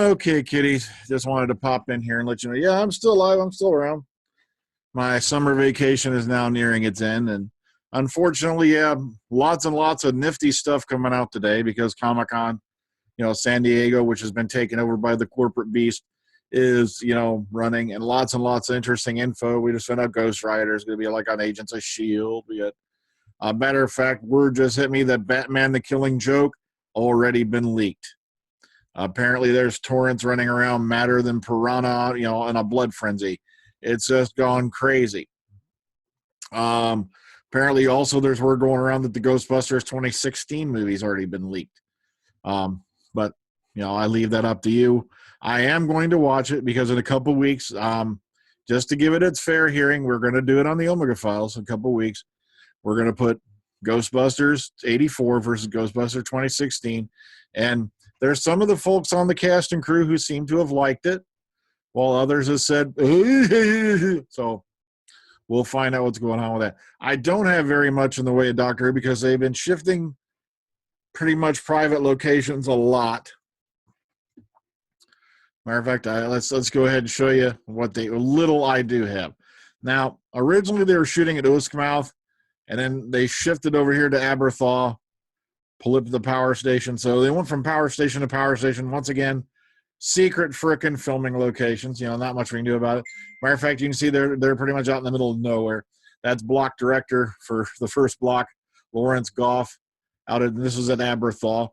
Okay, kitties. Just wanted to pop in here and let you know. Yeah, I'm still alive. I'm still around. My summer vacation is now nearing its end, and unfortunately, yeah, lots and lots of nifty stuff coming out today because Comic-Con, San Diego, which has been taken over by the corporate beast, is running, and lots of interesting info. We just found out Ghost Rider is going to be like on Agents of Shield. We got, matter of fact, word just hit me that Batman: The Killing Joke already been leaked. Apparently, there's torrents running around madder than piranha, in a blood frenzy. It's just gone crazy. Apparently, also, there's word going around that the Ghostbusters 2016 movie's already been leaked. But, I leave that up to you. I am going to watch it because in a couple weeks, just to give it its fair hearing, we're going to do it on the Omega Files in a couple weeks. We're going to put Ghostbusters 84 versus Ghostbusters 2016. And there's some of the folks on the cast and crew who seem to have liked it, while others have said, so we'll find out what's going on with that. I don't have very much in the way of Doctor Who because they've been shifting pretty much private locations a lot. Matter of fact, let's go ahead and show you what little I do have. Now, originally they were shooting at Oskmouth, and then they shifted over here to Aberthaw, pull up the power station. So they went from power station to power station. Once again, secret frickin' filming locations. Not much we can do about it. Matter of fact, you can see they're pretty much out in the middle of nowhere. That's block director for the first block, Lawrence Goff. This was at Aberthaw.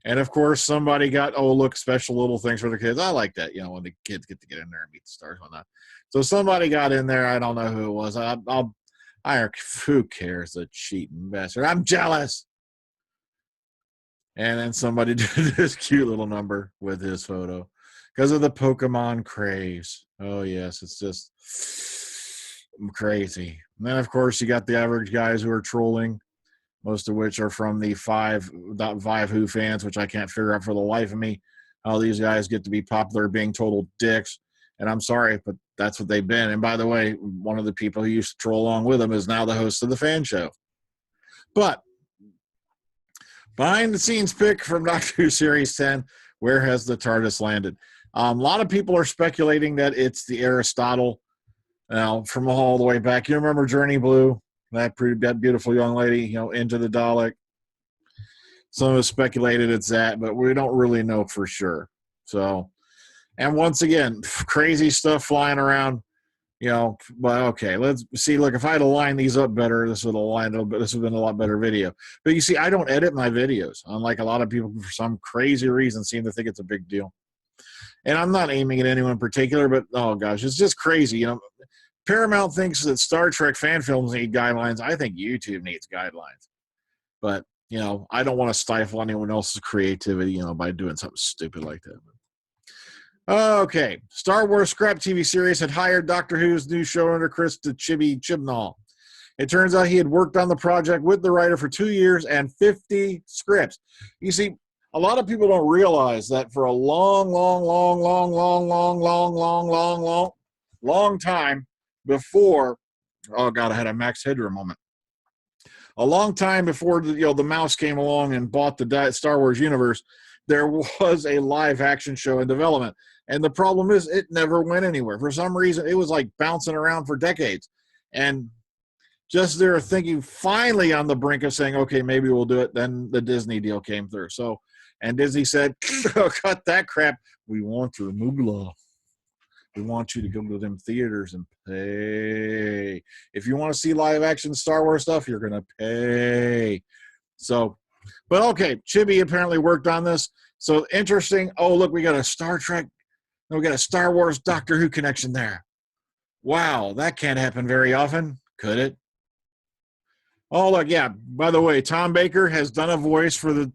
And of course, somebody got, look, special little things for the kids. I like that, when the kids get to get in there and meet the stars and whatnot. So somebody got in there. I don't know who it was. Who cares? A cheating bastard. I'm jealous. And then somebody did this cute little number with his photo because of the Pokemon craze. Oh, yes, it's just crazy. And then, of course, you got the average guys who are trolling, most of which are from the 5.5 Who fans, which I can't figure out for the life of me how these guys get to be popular being total dicks. And I'm sorry, but that's what they've been. And by the way, one of the people who used to troll along with them is now the host of the fan show. But behind the scenes pick from Doctor Who Series 10, where has the TARDIS landed? A lot of people are speculating that it's the Aristotle from all the way back. You remember Journey Blue, that beautiful young lady, into the Dalek. Some have speculated it's that, but we don't really know for sure. So, and once again, crazy stuff flying around. But okay, let's see. Look, if I had to line these up better, this would have been a lot better video. But you see, I don't edit my videos, unlike a lot of people for some crazy reason seem to think it's a big deal. And I'm not aiming at anyone in particular, but oh gosh, it's just crazy. Paramount thinks that Star Trek fan films need guidelines. I think YouTube needs guidelines. But I don't want to stifle anyone else's creativity, by doing something stupid like that. Okay, Star Wars Scrap TV series had hired Doctor Who's new showrunner Chris Chibnall. It turns out he had worked on the project with the writer for 2 years and 50 scripts. You see, a lot of people don't realize that for a long time before, oh God, I had a Max Headroom moment. A long time before the mouse came along and bought the Star Wars universe, there was a live action show in development. And the problem is it never went anywhere. For some reason, it was like bouncing around for decades. And just they're thinking finally on the brink of saying, okay, maybe we'll do it. Then the Disney deal came through. And Disney said, cut that crap. We want your moolah. We want you to go to them theaters and pay. If you want to see live action Star Wars stuff, you're going to pay. So, but okay, Chibi apparently worked on this. So interesting. Oh, look, we got a Star Trek. We got a Star Wars Doctor Who connection there. Wow, that can't happen very often, could it? Oh, look, yeah. By the way, Tom Baker has done a voice for the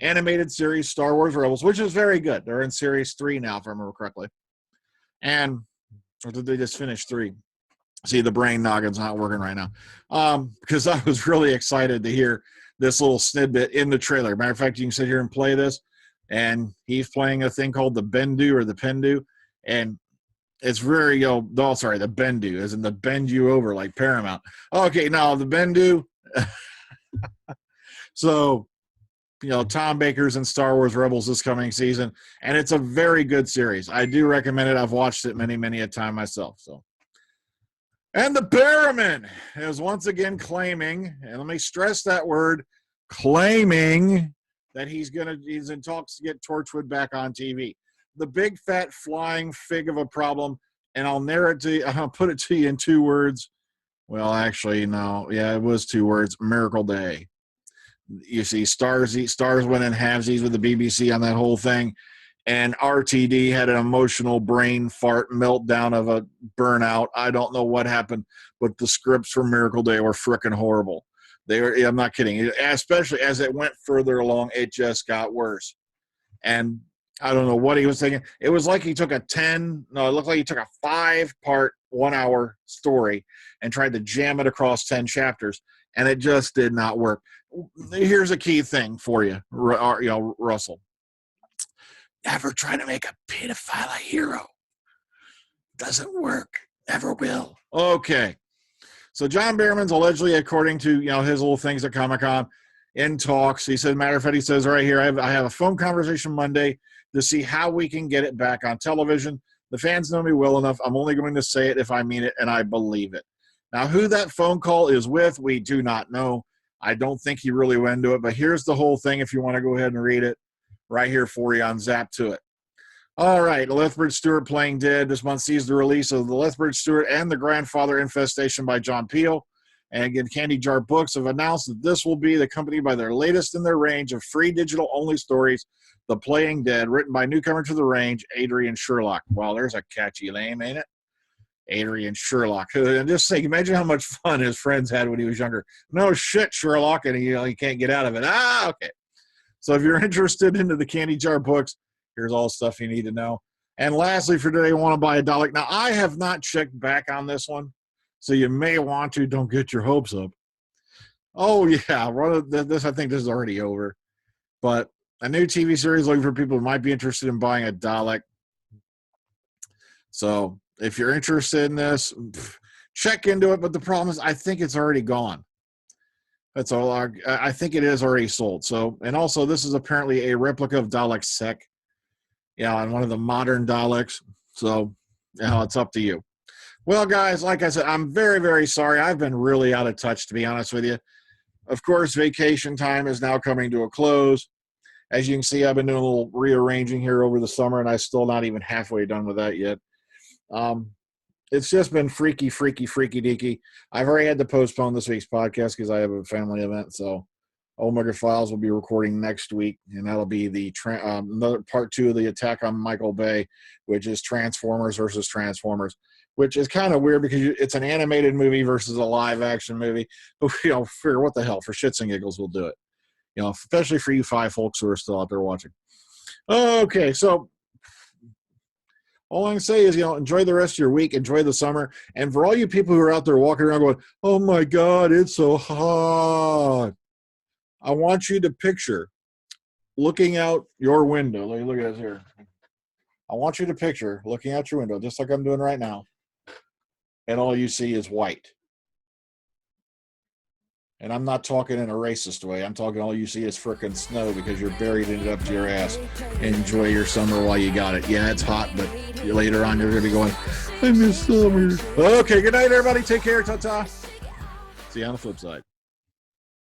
animated series Star Wars Rebels, which is very good. They're in series 3 now, if I remember correctly. And or did they just finish 3? See, the brain noggin's not working right now. Because I was really excited to hear this little snippet in the trailer. Matter of fact, you can sit here and play this. And he's playing a thing called the Bendu or the Pendu. And it's very, the Bendu, as in the bend you over like Paramount. Okay, now the Bendu. So Tom Baker's in Star Wars Rebels this coming season, and it's a very good series. I do recommend it. I've watched it many a time myself. So, and the Barrowman is once again claiming, and let me stress that word, claiming that he's in talks to get Torchwood back on TV. The big fat flying fig of a problem, and I'll put it to you in 2 words. Well, actually, no. Yeah, it was 2 words. Miracle Day. You see, Stars went in halvesies with the BBC on that whole thing, and RTD had an emotional brain fart meltdown of a burnout. I don't know what happened, but the scripts for Miracle Day were frickin' horrible. I'm not kidding. Especially as it went further along, it just got worse. And I don't know what he was thinking. It was like he took it looked like he took a 5-part, 1-hour story and tried to jam it across 10 chapters, and it just did not work. Here's a key thing for you, Russell. Never try to make a pedophile a hero. Doesn't work. Never will. Okay. So John Barrowman's allegedly, according to his little things at Comic-Con, in talks. He said, matter of fact, he says right here, I have a phone conversation Monday to see how we can get it back on television. The fans know me well enough. I'm only going to say it if I mean it and I believe it. Now, who that phone call is with, we do not know. I don't think he really went into it, but here's the whole thing if you want to go ahead and read it right here for you on Zap to It. All right, Lethbridge-Stewart Playing Dead this month sees the release of The Lethbridge-Stewart and the Grandfather Infestation by John Peel. And again, Candy Jar Books have announced that this will be accompanied by their latest in their range of free digital-only stories, The Playing Dead, written by newcomer to the range, Adrian Sherlock. Wow, there's a catchy name, ain't it? Adrian Sherlock. And just think, imagine how much fun his friends had when he was younger. No shit, Sherlock, and he can't get out of it. Okay. So if you're interested into the Candy Jar Books, here's all the stuff you need to know. And lastly, for today, I want to buy a Dalek. Now, I have not checked back on this one, so you may want to. Don't get your hopes up. Oh, yeah. I think this is already over. But a new TV series looking for people who might be interested in buying a Dalek. So if you're interested in this, check into it. But the problem is I think it's already gone. That's all. I think it is already sold. So, and also this is apparently a replica of Dalek Sec. Yeah, and one of the modern Daleks. So, it's up to you. Well, guys, like I said, I'm very sorry. I've been really out of touch, to be honest with you. Of course, vacation time is now coming to a close. As you can see, I've been doing a little rearranging here over the summer, and I'm still not even halfway done with that yet. It's just been freaky deaky. I've already had to postpone this week's podcast because I have a family event. So Omega Files will be recording next week, and that'll be the another part 2 of the attack on Michael Bay, which is Transformers versus Transformers, which is kind of weird because it's an animated movie versus a live action movie. But figure what the hell, for shits and giggles, we'll do it. Especially for you 5 folks who are still out there watching. Okay, so all I can say is, enjoy the rest of your week, enjoy the summer, and for all you people who are out there walking around going, oh my God, it's so hot, I want you to picture looking out your window. Look at this here. I want you to picture looking out your window, just like I'm doing right now, and all you see is white. And I'm not talking in a racist way. I'm talking all you see is frickin' snow because you're buried in it up to your ass. Enjoy your summer while you got it. Yeah, it's hot, but later on you're going to be going, I miss summer. Okay, good night, everybody. Take care. Ta-ta. See you on the flip side.